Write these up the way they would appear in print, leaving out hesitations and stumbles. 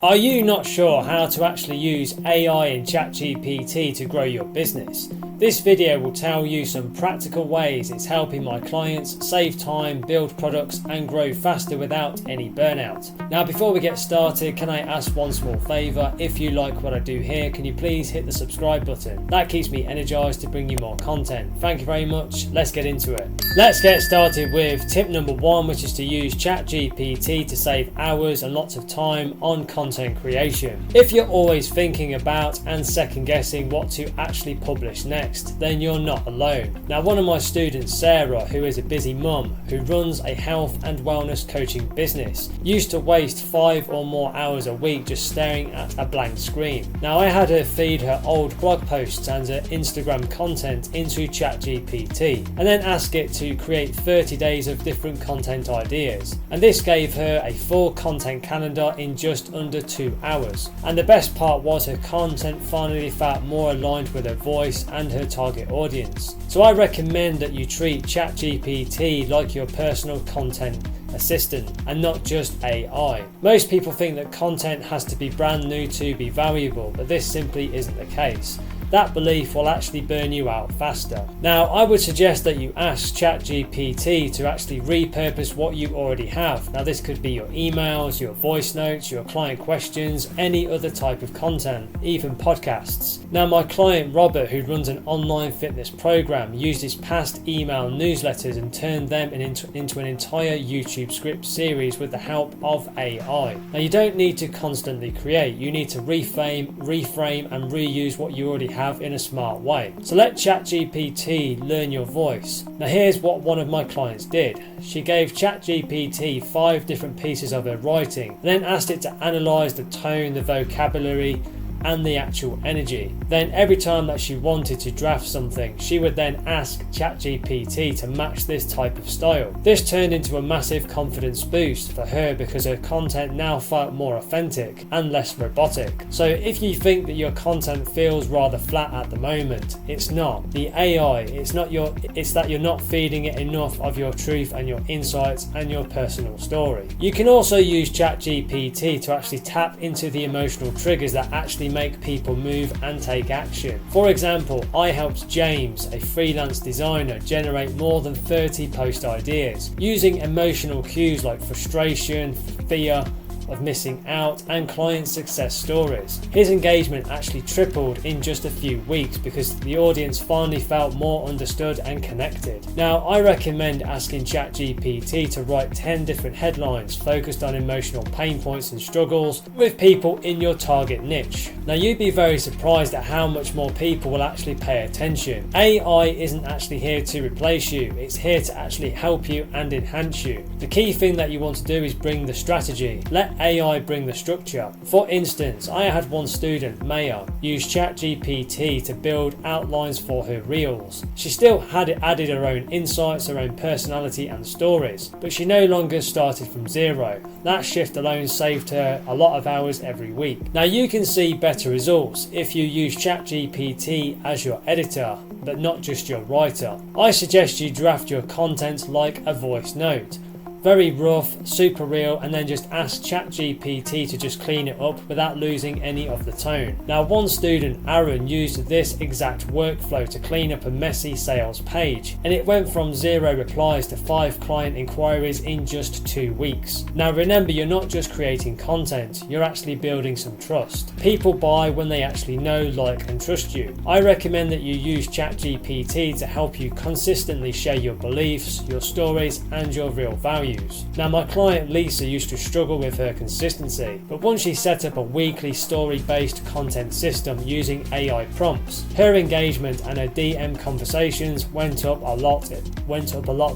Are you not sure how to actually use AI and ChatGPT to grow your business? This video will tell you some practical ways it's helping my clients save time, build products and grow faster without any burnout. Now before we get started, can I ask one small favour? If you like what I do here, can you please hit the subscribe button? That keeps me energized to bring you more content. Thank you very much. Let's get into it. Let's get started with tip number 1, which is to use ChatGPT to save hours and lots of time on content creation. If you're always thinking about and second guessing what to actually publish next, then you're not alone. Now, one of my students, Sarah, who is a busy mum who runs a health and wellness coaching business, used to waste 5 or more hours a week just staring at a blank screen. Now, I had her feed her old blog posts and her Instagram content into ChatGPT and then ask it to create 30 days of different content ideas. And this gave her a full content calendar in just under 2 hours. And the best part was her content finally felt more aligned with her voice and her target audience. So I recommend that you treat ChatGPT like your personal content assistant and not just AI. Most people think that content has to be brand new to be valuable, but this simply isn't the case. That belief will actually burn you out faster. Now, I would suggest that you ask ChatGPT to actually repurpose what you already have. Now, this could be your emails, your voice notes, your client questions, any other type of content, even podcasts. Now, my client Robert, who runs an online fitness program, used his past email newsletters and turned them into an entire YouTube script series with the help of AI. Now, you don't need to constantly create. You need to reframe and reuse what you already have in a smart way. So let ChatGPT learn your voice. Now here's what one of my clients did. She gave ChatGPT 5 different pieces of her writing and then asked it to analyse the tone, the vocabulary and the actual energy. Then every time that she wanted to draft something, she would then ask ChatGPT to match this type of style. This turned into a massive confidence boost for her because her content now felt more authentic and less robotic. So if you think that your content feels rather flat at the moment, it's not. The AI, it's that you're not feeding it enough of your truth and your insights and your personal story. You can also use ChatGPT to actually tap into the emotional triggers that actually make people move and take action. For example, I helped James, a freelance designer, generate more than 30 post ideas using emotional cues like frustration, fear of missing out and client success stories. His engagement actually tripled in just a few weeks because the audience finally felt more understood and connected. Now, I recommend asking ChatGPT to write 10 different headlines focused on emotional pain points and struggles with people in your target niche. Now, you'd be very surprised at how much more people will actually pay attention. AI isn't actually here to replace you, it's here to actually help you and enhance you. The key thing that you want to do is bring the strategy. Let AI bring the structure. For instance, I had one student, Maya, use ChatGPT to build outlines for her reels. She still had added her own insights, her own personality and stories, but she no longer started from zero. That shift alone saved her a lot of hours every week. Now you can see better results if you use ChatGPT as your editor, but not just your writer. I suggest you draft your content like a voice note. Very rough, super real, and then just ask ChatGPT to just clean it up without losing any of the tone. Now, one student, Aaron, used this exact workflow to clean up a messy sales page, and it went from 0 replies to 5 client inquiries in just 2 weeks. Now remember, you're not just creating content, you're actually building some trust. People buy when they actually know, like and trust you. I recommend that you use ChatGPT to help you consistently share your beliefs, your stories and your real values. Now, my client Lisa used to struggle with her consistency, but once she set up a weekly story-based content system using AI prompts, her engagement and her DM conversations went up a lot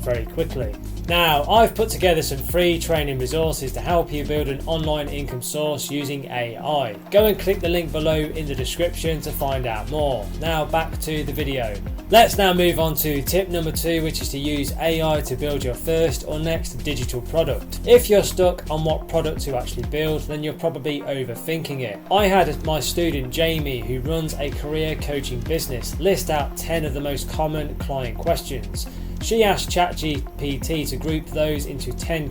very quickly. Now, I've put together some free training resources to help you build an online income source using AI. Go and click the link below in the description to find out more. Now back to the video. Let's now move on to tip number 2, which is to use AI to build your first or next digital product. If you're stuck on what product to actually build, then you're probably overthinking it. I had my student Jamie, who runs a career coaching business, list out 10 of the most common client questions. She asked ChatGPT to group those into 10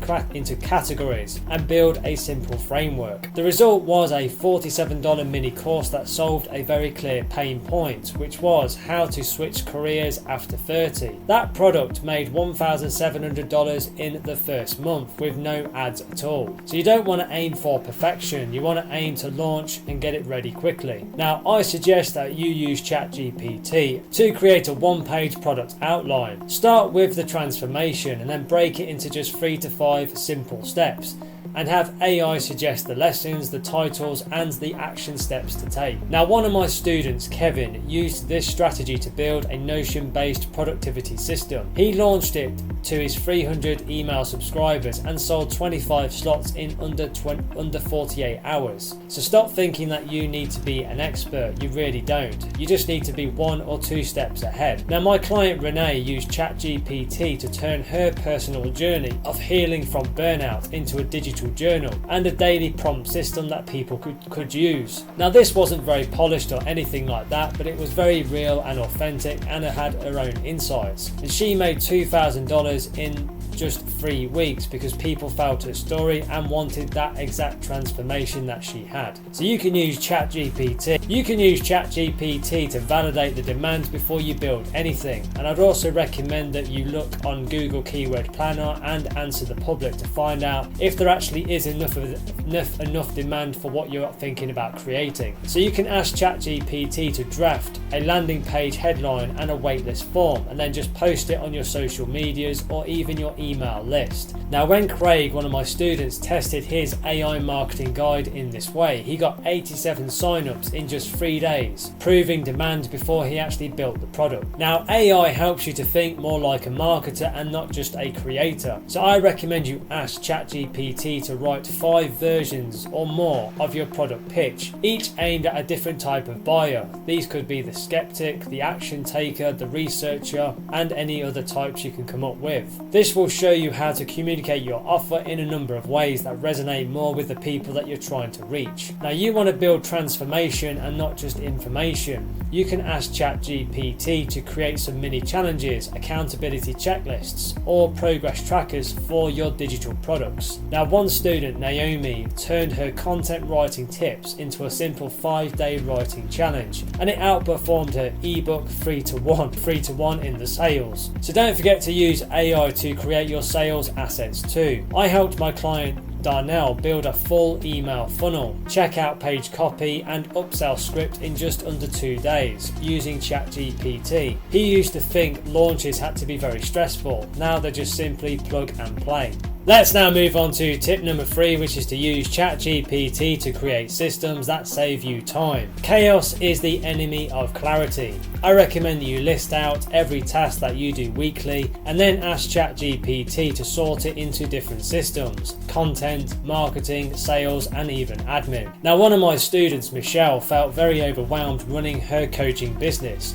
categories and build a simple framework. The result was a $47 mini course that solved a very clear pain point, which was how to switch careers after 30. That product made $1,700 in the first month with no ads at all. So you don't want to aim for perfection, you want to aim to launch and get it ready quickly. Now I suggest that you use ChatGPT to create a one-page product outline. Start with the transformation and then break it into just 3 to 5 simple steps, and have AI suggest the lessons, the titles, and the action steps to take. Now, one of my students, Kevin, used this strategy to build a Notion-based productivity system. He launched it to his 300 email subscribers and sold 25 slots in under 48 hours. So stop thinking that you need to be an expert. You really don't. You just need to be 1 or 2 steps ahead. Now, my client Renee used ChatGPT to turn her personal journey of healing from burnout into a digital journal and a daily prompt system that people could use. Now, this wasn't very polished or anything like that, but it was very real and authentic, and it had her own insights. And she made $2,000 in just 3 weeks because people felt her story and wanted that exact transformation that she had. So you can use ChatGPT. You can use ChatGPT to validate the demand before you build anything. And I'd also recommend that you look on Google Keyword Planner and Answer the Public to find out if there actually is enough demand for what you're thinking about creating. So you can ask ChatGPT to draft a landing page headline and a waitlist form, and then just post it on your social medias or even your email list. Now, when Craig, one of my students, tested his AI marketing guide in this way, he got 87 signups in just 3 days, proving demand before he actually built the product. Now, AI helps you to think more like a marketer and not just a creator. So I recommend you ask ChatGPT to write 5 versions or more of your product pitch, each aimed at a different type of buyer. These could be the skeptic, the action taker, the researcher, and any other types you can come up with. This will show you how to communicate your offer in a number of ways that resonate more with the people that you're trying to reach. Now, you want to build transformation and not just information. You can ask ChatGPT to create some mini challenges, accountability checklists, or progress trackers for your digital products. Now, one student, Naomi, turned her content writing tips into a simple 5-day writing challenge, and it outperformed her ebook 3 to 1 in the sales. So don't forget to use AI to create your sales assets too. I helped my client Darnell build a full email funnel, checkout page copy, and upsell script in just under 2 days using ChatGPT. He used to think launches had to be very stressful. Now they're just simply plug and play. Let's now move on to tip number 3, which is to use ChatGPT to create systems that save you time. Chaos is the enemy of clarity. I recommend that you list out every task that you do weekly and then ask ChatGPT to sort it into different systems: content, marketing, sales, and even admin. Now, one of my students, Michelle, felt very overwhelmed running her coaching business.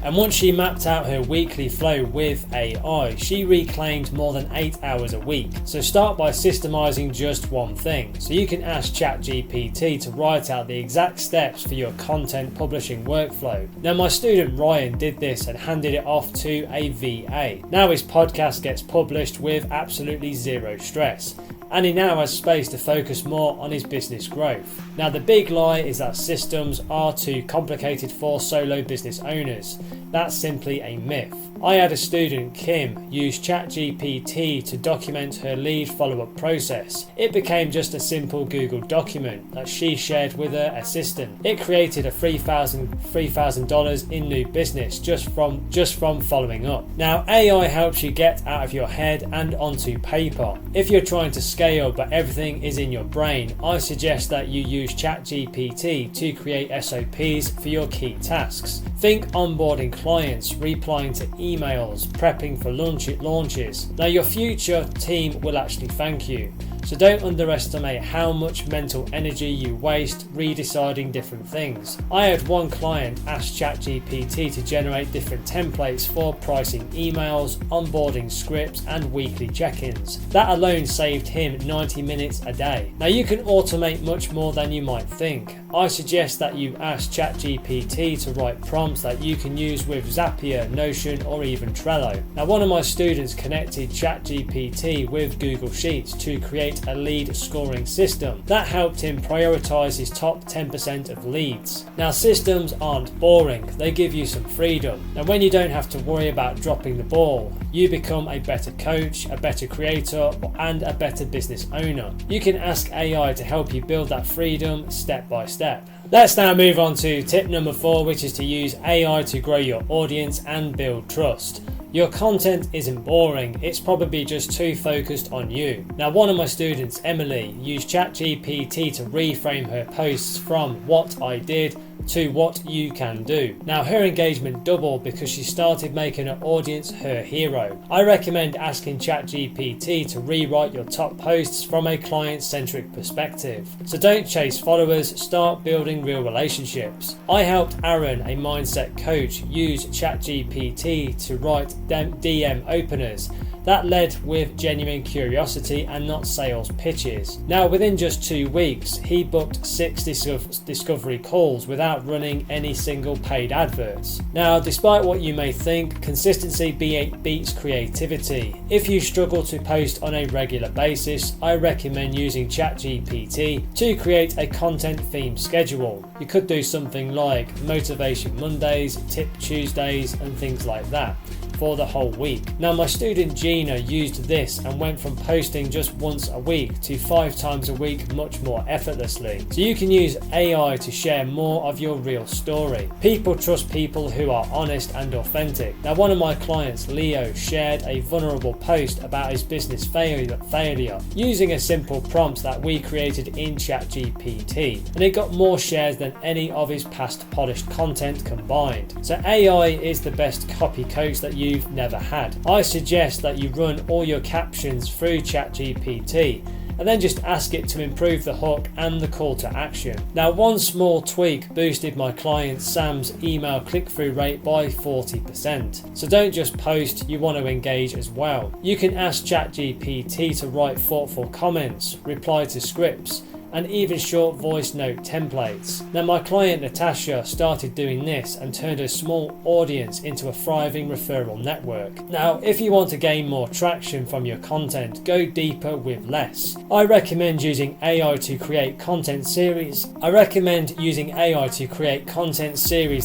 And once she mapped out her weekly flow with AI, she reclaimed more than 8 hours a week. So start by systemizing just one thing. So you can ask ChatGPT to write out the exact steps for your content publishing workflow. Now, my student Ryan did this and handed it off to a VA. Now his podcast gets published with absolutely zero stress, and he now has space to focus more on his business growth. Now, the big lie is that systems are too complicated for solo business owners. That's simply a myth. I had a student, Kim, use ChatGPT to document her lead follow-up process. It became just a simple Google document that she shared with her assistant. It created a $3,000 in new business just from following up. Now, AI helps you get out of your head and onto paper. If you're trying to scale but everything is in your brain, I suggest that you use ChatGPT to create SOPs for your key tasks. Think onboarding clients, replying to emails, prepping for launches. Now, your future team will actually thank you. So don't underestimate how much mental energy you waste redeciding different things. I had one client ask ChatGPT to generate different templates for pricing emails, onboarding scripts, and weekly check-ins. That alone saved him 90 minutes a day. Now you can automate much more than you might think. I suggest that you ask ChatGPT to write prompts that you can use with Zapier, Notion, or even Trello. Now one of my students connected ChatGPT with Google Sheets to create a lead scoring system that helped him prioritize his top 10% of leads. Now systems aren't boring, they give you some freedom. Now when you don't have to worry about dropping the ball, you become a better coach, a better creator, and a better business owner. You can ask AI to help you build that freedom step by step. Let's now move on to tip number 4, which is to use AI to grow your audience and build trust. Your content isn't boring, it's probably just too focused on you. Now one of my students, Emily, used ChatGPT to reframe her posts from "what I did" to "what you can do." Now her engagement doubled because she started making her audience her hero. I recommend asking ChatGPT to rewrite your top posts from a client-centric perspective. So don't chase followers, start building real relationships. I helped Aaron, a mindset coach, use ChatGPT to write DM openers that led with genuine curiosity and not sales pitches. Now within just 2 weeks he booked 6 discovery calls without running any single paid adverts. Now despite what you may think, consistency beats creativity. If you struggle to post on a regular basis, I recommend using ChatGPT to create a content theme schedule. You could do something like Motivation Mondays, Tip Tuesdays, and things like that for the whole week. Now my student Gina used this and went from posting just once a week to 5 times a week much more effortlessly. So you can use AI to share more of your real story. People trust people who are honest and authentic. Now one of my clients, Leo, shared a vulnerable post about his business failure using a simple prompt that we created in ChatGPT, and it got more shares than any of his past polished content combined. So AI is the best copy coach that you've never had. I suggest that you run all your captions through ChatGPT and then just ask it to improve the hook and the call to action. Now one small tweak boosted my client Sam's email click-through rate by 40%. So don't just post, you want to engage as well. You can ask ChatGPT to write thoughtful comments, reply to scripts, and even short voice note templates. Now my client Natasha started doing this and turned a small audience into a thriving referral network. Now if you want to gain more traction from your content, go deeper with less. I recommend using AI to create content series.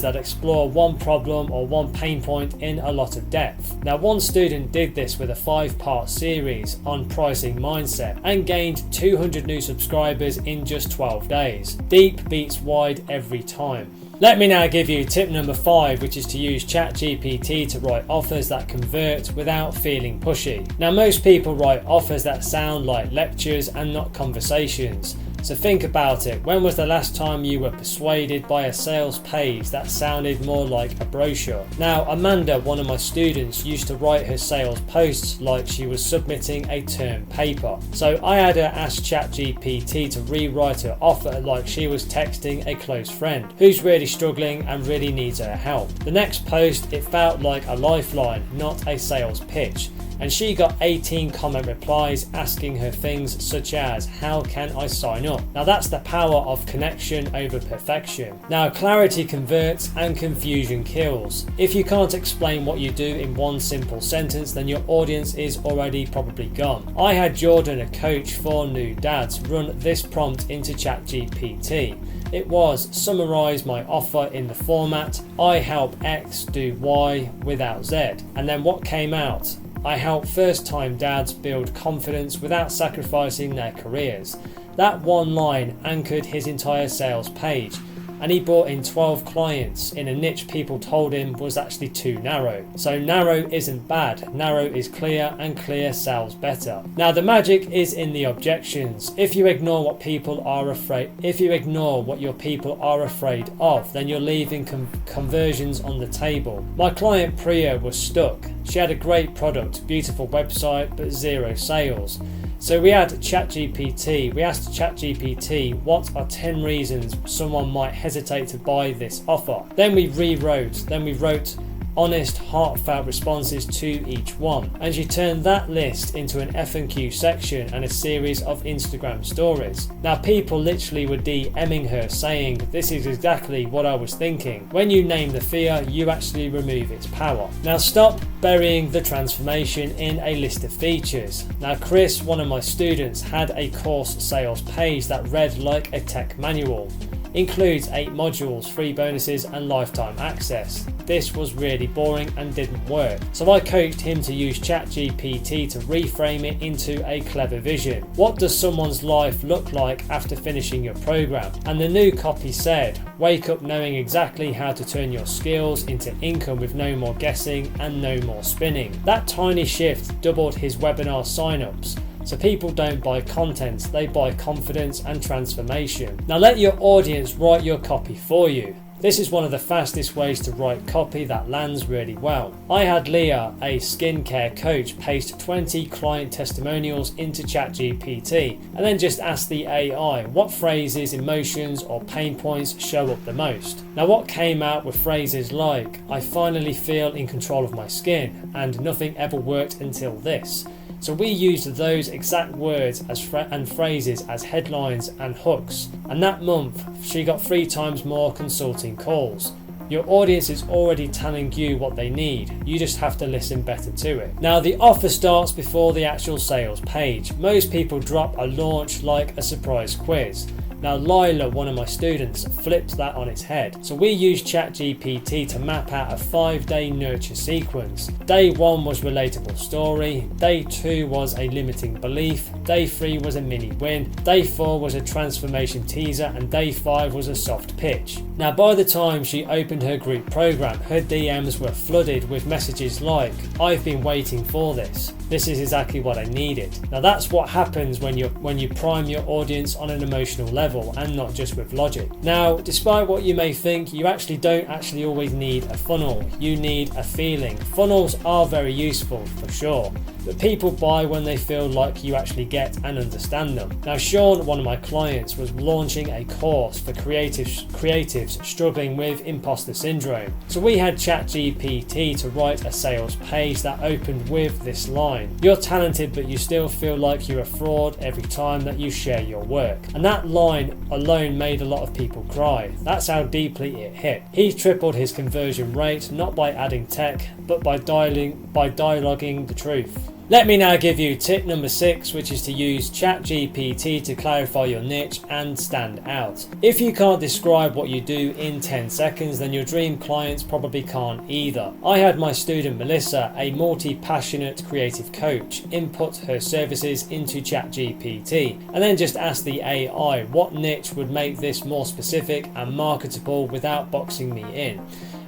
that explore one problem or one pain point in a lot of depth. Now one student did this with a 5-part series on pricing mindset and gained 200 new subscribers in just 12 days. Deep beats wide every time. Let me now give you tip number 5, which is to use ChatGPT to write offers that convert without feeling pushy. Now most people write offers that sound like lectures and not conversations. So think about it. When was the last time you were persuaded by a sales page that sounded more like a brochure? Now Amanda, one of my students, used to write her sales posts like she was submitting a term paper. So I had her ask ChatGPT to rewrite her offer like she was texting a close friend who's really struggling and really needs her help. The next post, it felt like a lifeline, not a sales pitch. And she got 18 comment replies asking her things such as, how can I sign up? Now that's the power of connection over perfection. Now clarity converts and confusion kills. If you can't explain what you do in one simple sentence, then your audience is already probably gone. I had Jordan, a coach for new dads, run this prompt into ChatGPT. It was, summarize my offer in the format, I help X do Y without Z. And then what came out? I help first-time dads build confidence without sacrificing their careers. That one line anchored his entire sales page, and he brought in 12 clients in a niche people told him was actually too narrow. So narrow isn't bad, narrow is clear, and clear sells better. Now the magic is in the objections. If you ignore what your people are afraid of, then you're leaving conversions on the table. My client Priya was stuck. She had a great product, beautiful website, but zero sales. So we asked ChatGPT, what are 10 reasons someone might hesitate to buy this offer? Then we wrote honest, heartfelt responses to each one, and she turned that list into an F&Q section and a series of Instagram stories. Now people literally were DMing her saying, this is exactly what I was thinking. When you name the fear, you actually remove its power. Now stop burying the transformation in a list of features. Now Chris, one of my students, had a course sales page that read like a tech manual. Includes 8 modules, 3 bonuses and lifetime access. This was really boring and didn't work. So I coached him to use ChatGPT to reframe it into a clever vision. What does someone's life look like after finishing your program? And the new copy said, wake up knowing exactly how to turn your skills into income with no more guessing and no more spinning. That tiny shift doubled his webinar signups. So people don't buy content, they buy confidence and transformation. Now let your audience write your copy for you. This is one of the fastest ways to write copy that lands really well. I had Leah, a skincare coach, paste 20 client testimonials into ChatGPT and then just ask the AI what phrases, emotions or pain points show up the most. Now what came out were phrases like, I finally feel in control of my skin and nothing ever worked until this. So we used those exact words and phrases as headlines and hooks, and that month she got 3 times more consulting calls. Your audience is already telling you what they need, you just have to listen better to it. Now the offer starts before the actual sales page. Most people drop a launch like a surprise quiz. Now Lila, one of my students, flipped that on its head. So we used ChatGPT to map out a 5-day nurture sequence. Day 1 was relatable story, day 2 was a limiting belief, day 3 was a mini win, day 4 was a transformation teaser, and day 5 was a soft pitch. Now by the time she opened her group program, her DMs were flooded with messages like, I've been waiting for this. This is exactly what I needed. Now that's what happens when you prime your audience on an emotional level and not just with logic. Now, despite what you may think, you don't always need a funnel. You need a feeling. Funnels are very useful for sure, but people buy when they feel like you actually get and understand them. Now Sean, one of my clients, was launching a course for creatives struggling with imposter syndrome. So we had ChatGPT to write a sales page that opened with this line. You're talented, but you still feel like you're a fraud every time that you share your work. And that line alone made a lot of people cry. That's how deeply it hit. He tripled his conversion rate, not by adding tech, but by dialoguing the truth. Let me now give you tip number 6, which is to use ChatGPT to clarify your niche and stand out. If you can't describe what you do in 10 seconds, then your dream clients probably can't either. I had my student Melissa, a multi-passionate creative coach, input her services into ChatGPT and then just ask the AI what niche would make this more specific and marketable without boxing me in.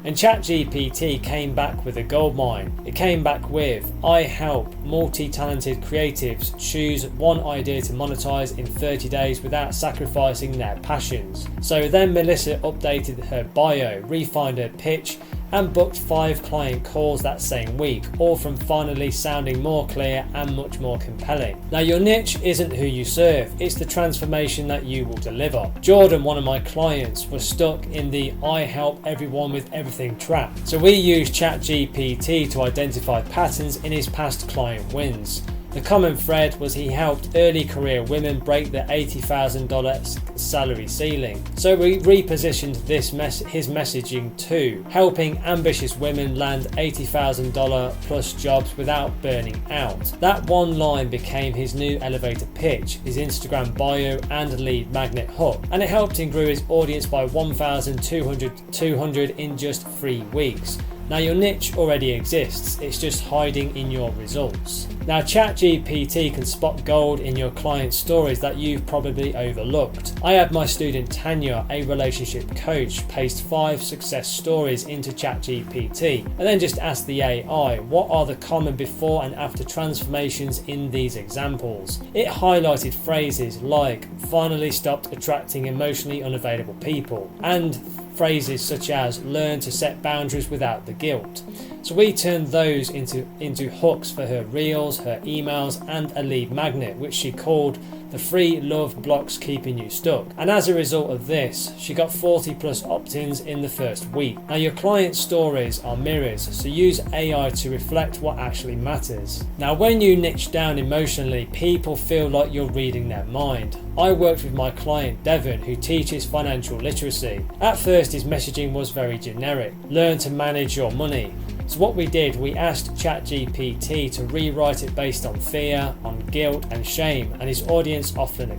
And ChatGPT came back with a goldmine. It came back with, I help multi-talented creatives choose one idea to monetize in 30 days without sacrificing their passions. So then Melissa updated her bio, refined her pitch, and booked 5 client calls that same week, all from finally sounding more clear and much more compelling. Now your niche isn't who you serve, it's the transformation that you will deliver. Jordan, one of my clients, was stuck in the I help everyone with everything trap. So we used ChatGPT to identify patterns in his past client wins. The common thread was he helped early career women break the $80,000 salary ceiling. So we repositioned his messaging to helping ambitious women land $80,000 plus jobs without burning out. That one line became his new elevator pitch, his Instagram bio and lead magnet hook, and it helped him grow his audience by 1,200 in just 3 weeks. Now your niche already exists, it's just hiding in your results. Now ChatGPT can spot gold in your client stories that you've probably overlooked. I had my student Tanya, a relationship coach, paste 5 success stories into ChatGPT and then just ask the AI what are the common before and after transformations in these examples. It highlighted phrases like finally stopped attracting emotionally unavailable people and phrases such as learn to set boundaries without the guilt. So we turned those into hooks for her reels, her emails, and a lead magnet, which she called the 3 love blocks keeping you stuck. And as a result of this, she got 40 plus opt-ins in the first week. Now your client stories are mirrors, so use AI to reflect what actually matters. Now when you niche down emotionally, people feel like you're reading their mind. I worked with my client Devon, who teaches financial literacy. At first his messaging was very generic: learn to manage your money. So what we did, we asked ChatGPT to rewrite it based on fear, on guilt and shame, and his audience often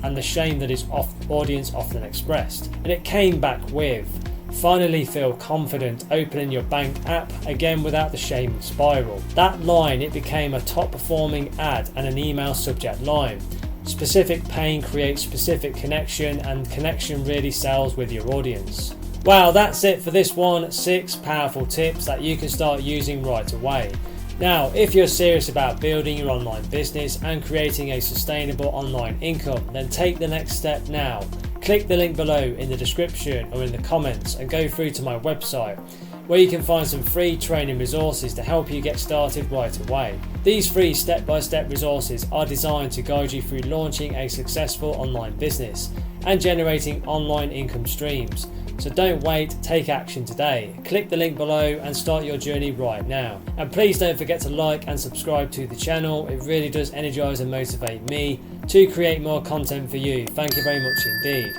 and the shame that his audience often expressed. And it came back with, finally feel confident opening your bank app again without the shame spiral. That line, it became a top performing ad and an email subject line. Specific pain creates specific connection, and connection really sells with your audience. Wow, that's it for this one. 6 powerful tips that you can start using right away. Now, if you're serious about building your online business and creating a sustainable online income, then take the next step now. Click the link below in the description or in the comments and go through to my website, where you can find some free training resources to help you get started right away. These free step-by-step resources are designed to guide you through launching a successful online business and generating online income streams. So don't wait, take action today. Click the link below and start your journey right now. And please don't forget to like and subscribe to the channel. It really does energize and motivate me to create more content for you. Thank you very much indeed.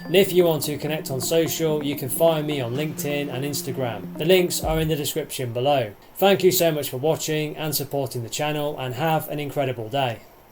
And if you want to connect on social, you can find me on LinkedIn and Instagram. The links are in the description below. Thank you so much for watching and supporting the channel, and have an incredible day.